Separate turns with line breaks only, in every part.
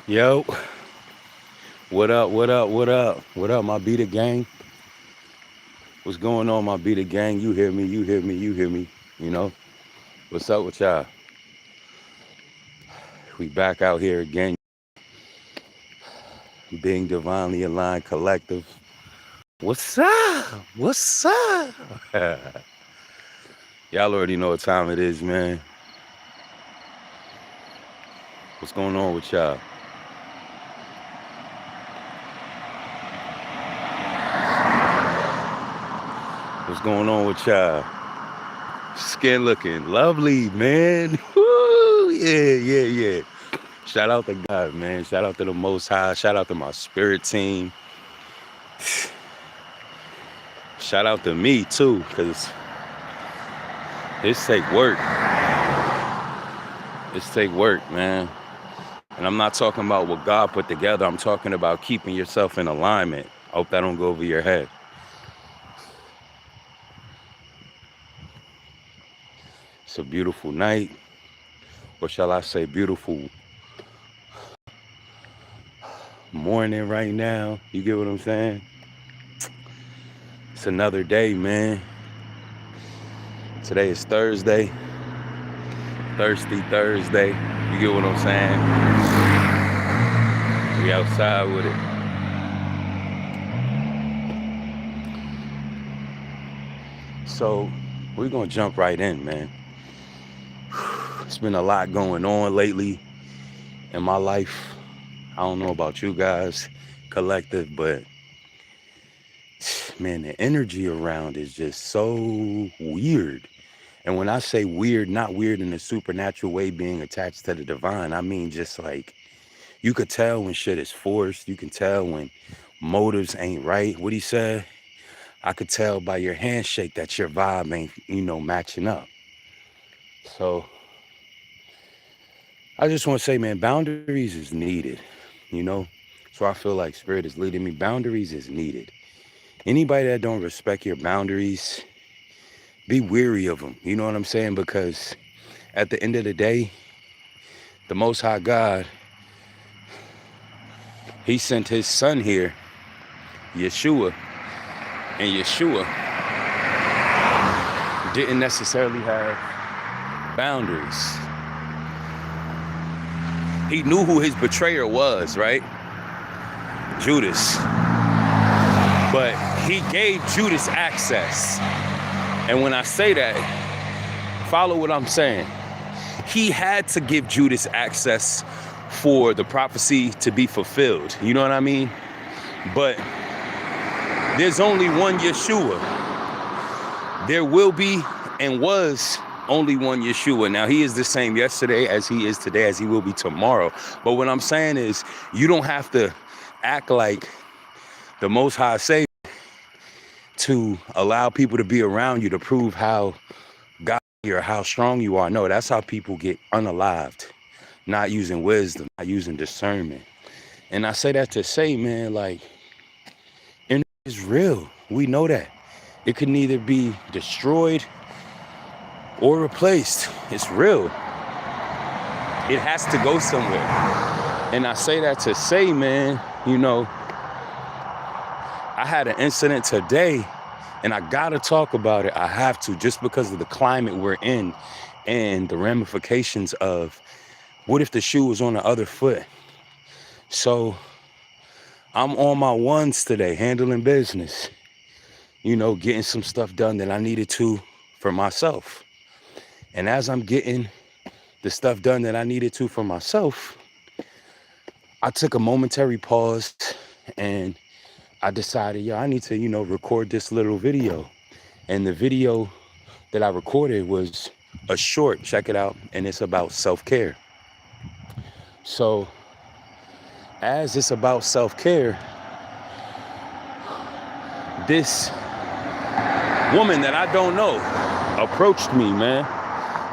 Yo, what up, what up, what up? What up, my Beat It gang? What's going on, my Beat It gang? You hear me, you hear me, you hear me. You know, what's up with y'all? We back out here again, being divinely aligned collective. What's up? What's up? Y'all already know what time it is, man. What's going on with y'all? What's going on with y'all? Skin looking lovely, man. Woo! Yeah, yeah, yeah. Shout out to God, man. Shout out to the Most High. Shout out to my spirit team. Shout out to me too, because this take work. This take work, man. And I'm not talking about what God put together. I'm talking about keeping yourself in alignment. I hope that don't go over your head. It's a beautiful night. Or shall I say beautiful morning right now. You get what I'm saying? It's another day, man. Today is Thursday. Thirsty Thursday. You get what I'm saying? We outside with it. So we're gonna jump right in, man. It's been a lot going on lately in my life. I don't know about you guys, collective, but man, the energy around is just so weird. And when I say weird, not weird in a supernatural way being attached to the divine, I mean just like you could tell when shit is forced. You can tell when motives ain't right. What he said, I could tell by your handshake that your vibe ain't, matching up. So I just want to say, man, boundaries is needed, you know? So I feel like spirit is leading me. Boundaries is needed. Anybody that don't respect your boundaries, be weary of them. You know what I'm saying? Because at the end of the day, the Most High God, he sent his son here, Yeshua, and Yeshua didn't necessarily have boundaries. He knew who his betrayer was, right? Judas. But he gave Judas access. And when I say that, follow what I'm saying. He had to give Judas access for the prophecy to be fulfilled. You know what I mean? But there's only one Yeshua. There will be and was only one Yeshua. Now, he is the same yesterday as he is today, as he will be tomorrow. But what I'm saying is, you don't have to act like the Most High Savior to allow people to be around you to prove how God or how strong you are. No, that's how people get unalived, not using wisdom, not using discernment. And I say that to say, man, like, energy is real. We know that. It can neither be destroyed or replaced. It's real. It has to go somewhere. And I say that to say, man, I had an incident today, and I gotta talk about it. I have to, just because of the climate we're in and the ramifications of what if the shoe was on the other foot. So I'm on my ones today, handling business, getting some stuff done that I needed to for myself. And as I'm getting the stuff done that I needed to for myself, I took a momentary pause and I decided, I need to, record this little video. And the video that I recorded was a short, check it out, and it's about self-care. So as it's about self-care, this woman that I don't know approached me, man,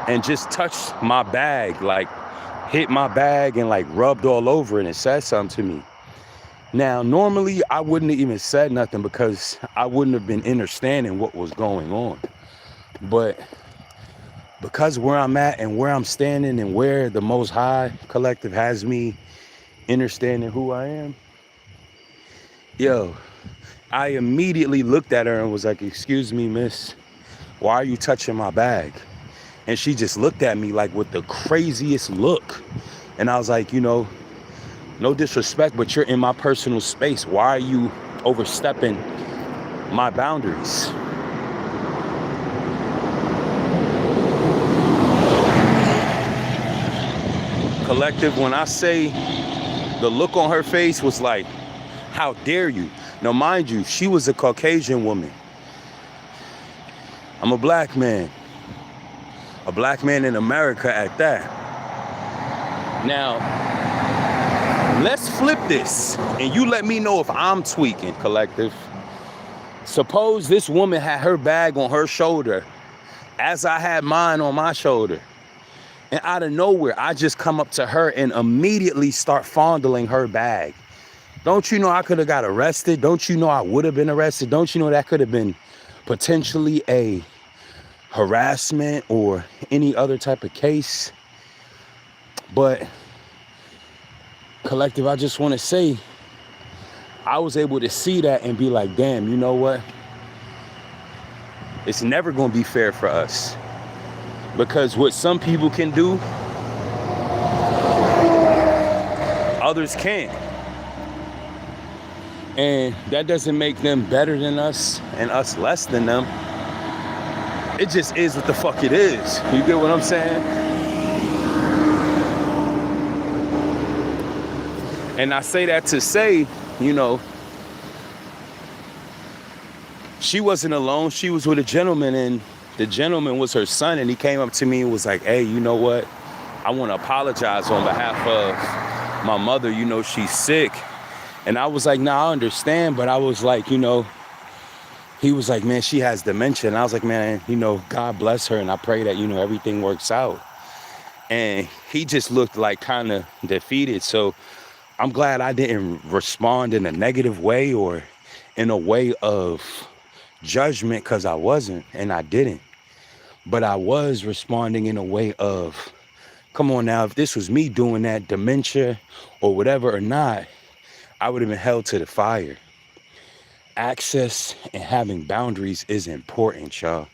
and just touched my bag, like hit my bag and like rubbed all over it and said something to me. Now, normally I wouldn't have even said nothing because I wouldn't have been understanding what was going on. But because where I'm at and where I'm standing and where the Most High Collective has me understanding who I am. Yo, I immediately looked at her and was like, excuse me, miss, why are you touching my bag? And she just looked at me like with the craziest look. And I was like, you know, no disrespect, but you're in my personal space. Why are you overstepping my boundaries? Collective, when I say the look on her face was like, how dare you? Now, mind you, she was a Caucasian woman. I'm a black man in America at that. Now, let's flip this and you let me know if I'm tweaking, collective. Suppose this woman had her bag on her shoulder as I had mine on my shoulder. And out of nowhere, I just come up to her and immediately start fondling her bag. Don't you know I could have got arrested? Don't you know I would have been arrested? Don't you know that could have been potentially a harassment or any other type of case? But collective, I just want to say, I was able to see that and be like, damn, you know what? It's never going to be fair for us. Because what some people can do, others can't. And that doesn't make them better than us and us less than them. It just is what the fuck it is. You get what I'm saying? And I say that to say, you know, she wasn't alone. She was with a gentleman, and the gentleman was her son, and he came up to me and was like, hey, you know what? I want to apologize on behalf of my mother. You know, she's sick. And I was like, nah, I understand. But I was like, you know, he was like, man, she has dementia. And I was like, man, you know, God bless her. And I pray that, you know, everything works out. And he just looked like kind of defeated. So I'm glad I didn't respond in a negative way or in a way of judgment, because I wasn't, and I didn't. But I was responding in a way of, come on now, if this was me doing that, dementia or whatever or not, I would have been held to the fire. Access and having boundaries is important, y'all.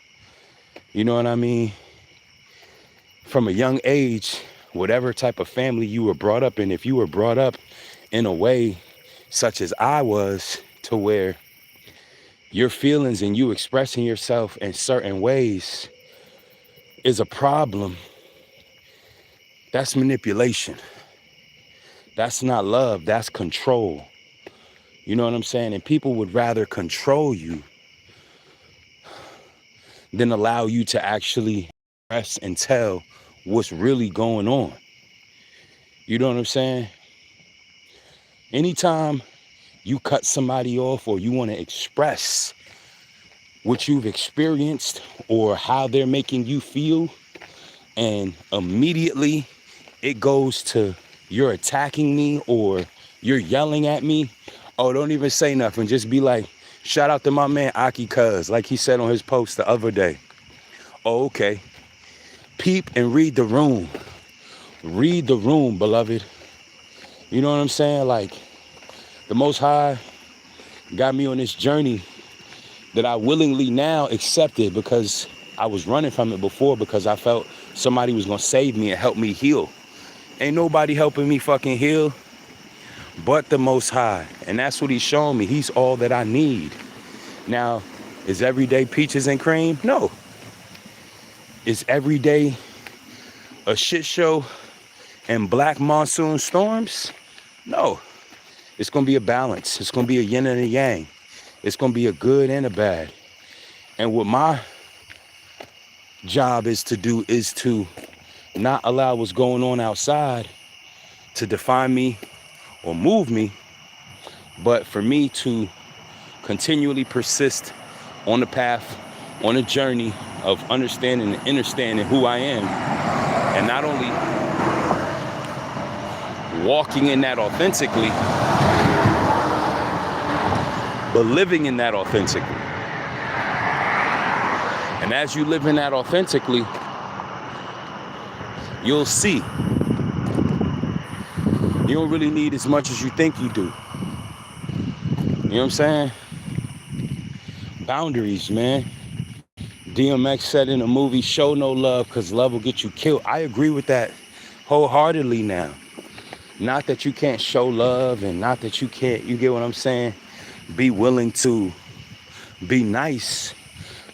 You know what I mean? From a young age, whatever type of family you were brought up in, if you were brought up in a way such as I was, to where your feelings and you expressing yourself in certain ways is a problem, that's manipulation. That's not love, that's control. You know what I'm saying? And people would rather control you than allow you to actually express and tell what's really going on. You know what I'm saying? Anytime you cut somebody off or you want to express what you've experienced or how they're making you feel, and immediately it goes to you're attacking me or you're yelling at me, oh, don't even say nothing. Just be like, shout out to my man Aki Cuz, like he said on his post the other day. Oh, okay. Peep and read the room. Read the room, beloved. You know what I'm saying? Like, the Most High got me on this journey that I willingly now accepted, because I was running from it before, because I felt somebody was gonna save me and help me heal. Ain't nobody helping me fucking heal but the Most High. And that's what he's showing me. He's all that I need. Now, is every day peaches and cream? No. Is every day a shit show and black monsoon storms? No. It's going to be a balance. It's going to be a yin and a yang. It's going to be a good and a bad. And what my job is to do is to not allow what's going on outside to define me or move me, but for me to continually persist on the path, on a journey of understanding and understanding who I am, and not only walking in that authentically, but living in that authentically. And as you live in that authentically, you'll see. You don't really need as much as you think you do. You know what I'm saying? Boundaries, man. DMX said in the movie, show no love because love will get you killed. I agree with that wholeheartedly now. Not that you can't show love and not that you can't, you get what I'm saying? Be willing to be nice.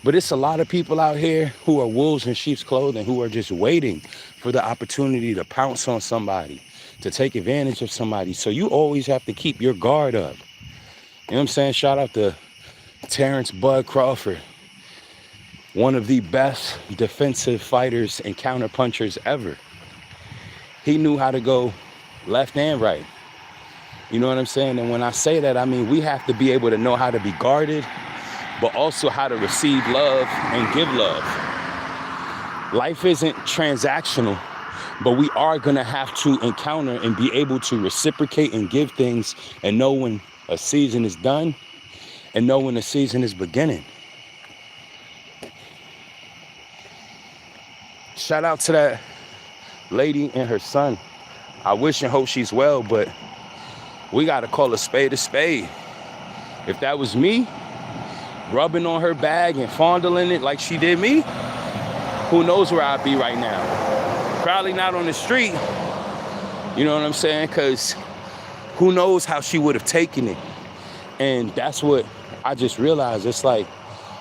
But it's a lot of people out here who are wolves in sheep's clothing, who are just waiting for the opportunity to pounce on somebody, to take advantage of somebody. So you always have to keep your guard up. You know what I'm saying? Shout out to Terrence Bud Crawford, one of the best defensive fighters and counter punchers ever. He knew how to go left and right. You know what I'm saying? And when I say that, I mean we have to be able to know how to be guarded, but also how to receive love and give love. Life isn't transactional, but we are gonna have to encounter and be able to reciprocate and give things and know when a season is done and know when a season is beginning. Shout out to that lady and her son. I wish and hope she's well, but we gotta call a spade a spade. If that was me, rubbing on her bag and fondling it like she did me, who knows where I'd be right now? Probably not on the street, you know what I'm saying? Because who knows how she would have taken it. And that's what I just realized. It's like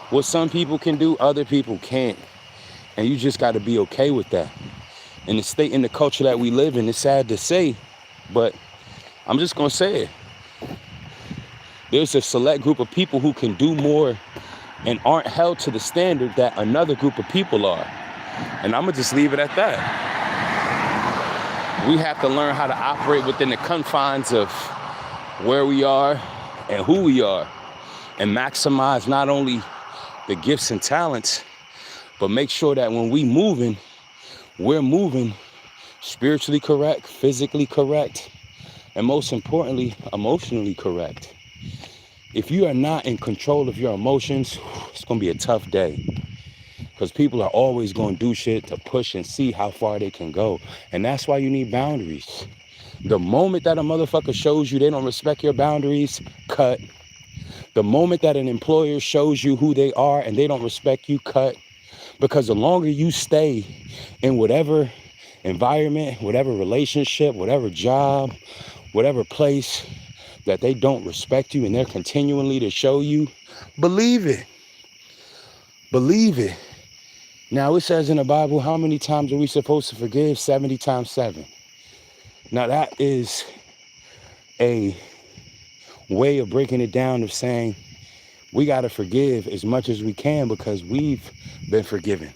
what some people can do, other people can't. And you just got to be okay with that. In the state and the culture that we live in, it's sad to say, but I'm just going to say it. There's a select group of people who can do more and aren't held to the standard that another group of people are. And I'm going to just leave it at that. We have to learn how to operate within the confines of where we are and who we are and maximize not only the gifts and talents, but make sure that when we're moving spiritually correct, physically correct, and most importantly, emotionally correct. If you are not in control of your emotions, it's going to be a tough day. Because people are always going to do shit to push and see how far they can go. And that's why you need boundaries. The moment that a motherfucker shows you they don't respect your boundaries, cut. The moment that an employer shows you who they are and they don't respect you, cut. Because the longer you stay in whatever environment, whatever relationship, whatever job, whatever place that they don't respect you and they're continually to show you, believe it. Believe it. Now it says in the Bible, how many times are we supposed to forgive? 70 times 7. Now that is a way of breaking it down of saying we got to forgive as much as we can because we've been forgiven.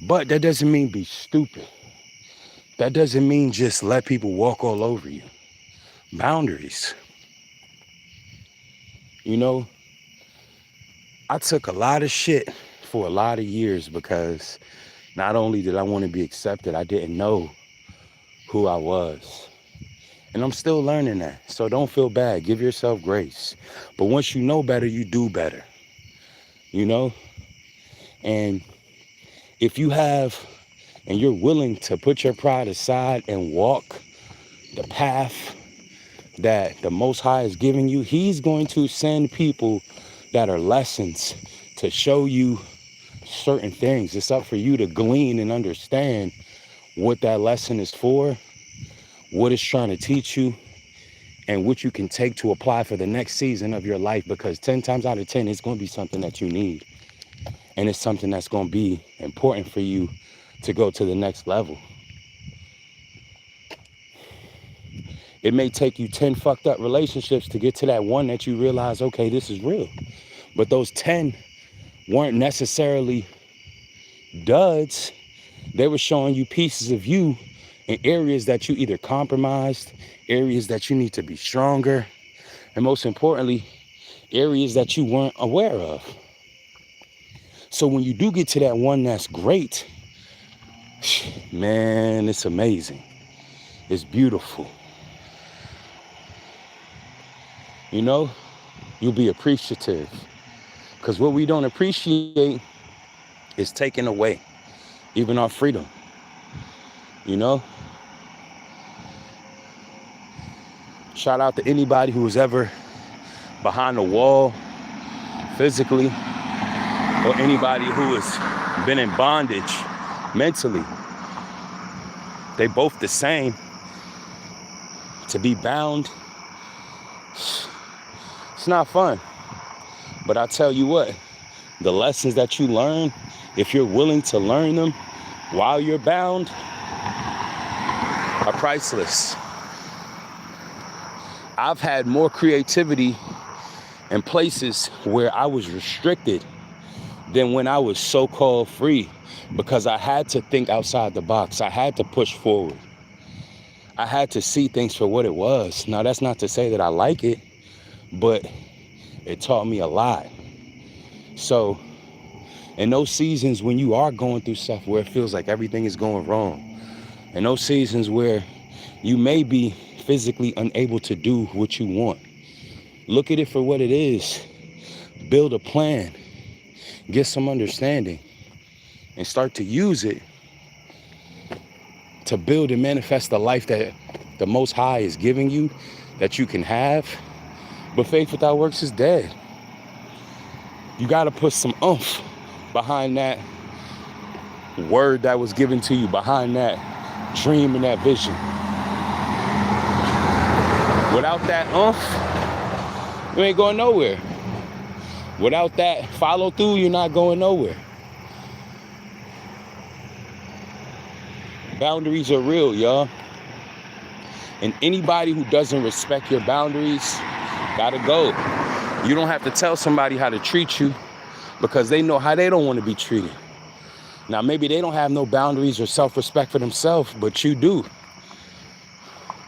But that doesn't mean be stupid. That doesn't mean just let people walk all over you. Boundaries. You know, I took a lot of shit for a lot of years because not only did I want to be accepted, I didn't know who I was. And I'm still learning that. So don't feel bad. Give yourself grace. But once you know better, you do better. You know? And if you have, and you're willing to put your pride aside and walk the path that the Most High is giving you, he's going to send people that are lessons to show you certain things. It's up for you to glean and understand what that lesson is for, what it's trying to teach you, and what you can take to apply for the next season of your life, because 10 times out of 10, it's going to be something that you need. And it's something that's going to be important for you to go to the next level. It may take you 10 fucked up relationships to get to that one that you realize, okay, this is real. But those 10 weren't necessarily duds. They were showing you pieces of you in areas that you either compromised, areas that you need to be stronger, and most importantly, areas that you weren't aware of. So when you do get to that one that's great, man, it's amazing. It's beautiful. You know, you'll be appreciative. Because what we don't appreciate is taken away, even our freedom. You know? Shout out to anybody who was ever behind the wall physically, or anybody who has been in bondage mentally. They both the same. To be bound, it's not fun. But I tell you what, the lessons that you learn, if you're willing to learn them while you're bound, are priceless. I've had more creativity in places where I was restricted than when I was so-called free, because I had to think outside the box. I had to push forward. I had to see things for what it was. Now, that's not to say that I like it, but it taught me a lot. So in those seasons when you are going through stuff where it feels like everything is going wrong, in those seasons where you may be physically unable to do what you want, look at it for what it is. Build a plan. Get some understanding. And start to use it to build and manifest the life that the Most High is giving you, that you can have. But faith without works is dead. You got to put some oomph behind that word that was given to you, behind that dream and that vision. Without that oomph, you ain't going nowhere. Without that follow through, you're not going nowhere. Boundaries are real, y'all. And anybody who doesn't respect your boundaries gotta go. You don't have to tell somebody how to treat you, because they know how they don't want to be treated. Now, maybe they don't have no boundaries or self-respect for themselves, but you do.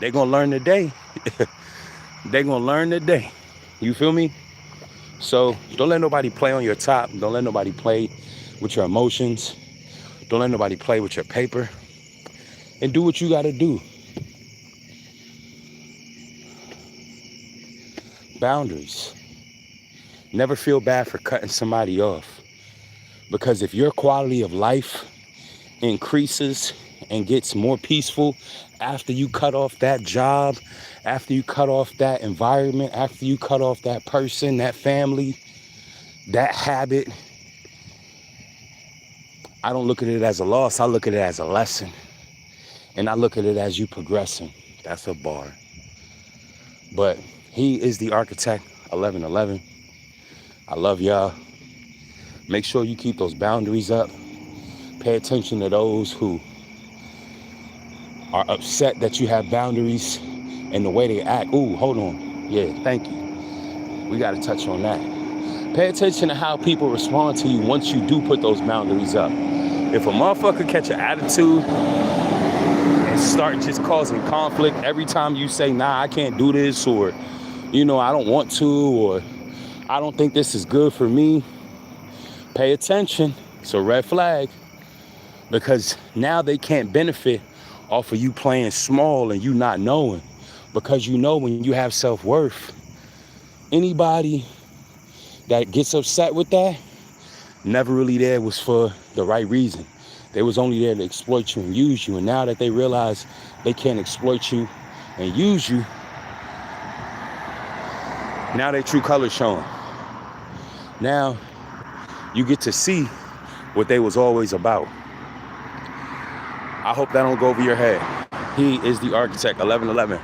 They're gonna learn today. They're gonna learn today. You feel me? So don't let nobody play on your top. Don't let nobody play with your emotions. Don't let nobody play with your paper. And do what you gotta do. Boundaries. Never feel bad for cutting somebody off. Because if your quality of life increases and gets more peaceful after you cut off that job, after you cut off that environment, after you cut off that person, that family, that habit, I don't look at it as a loss. I look at it as a lesson. And I look at it as you progressing. That's a bar. But he is the architect, 1111. I love y'all. Make sure you keep those boundaries up. Pay attention to those who are upset that you have boundaries and the way they act. Ooh, hold on. Yeah, thank you. We got to touch on that. Pay attention to how people respond to you once you do put those boundaries up. If a motherfucker catch an attitude and start just causing conflict every time you say, nah, I can't do this, or, you know, I don't want to, or I don't think this is good for me, pay attention. It's a red flag, because now they can't benefit off of you playing small and you not knowing, because you know when you have self-worth. Anybody that gets upset with that, never really there was for the right reason. They was only there to exploit you and use you. And now that they realize they can't exploit you and use you, now their true colors showing. Now you get to see what they was always about. I hope that don't go over your head. He is the architect, 1111.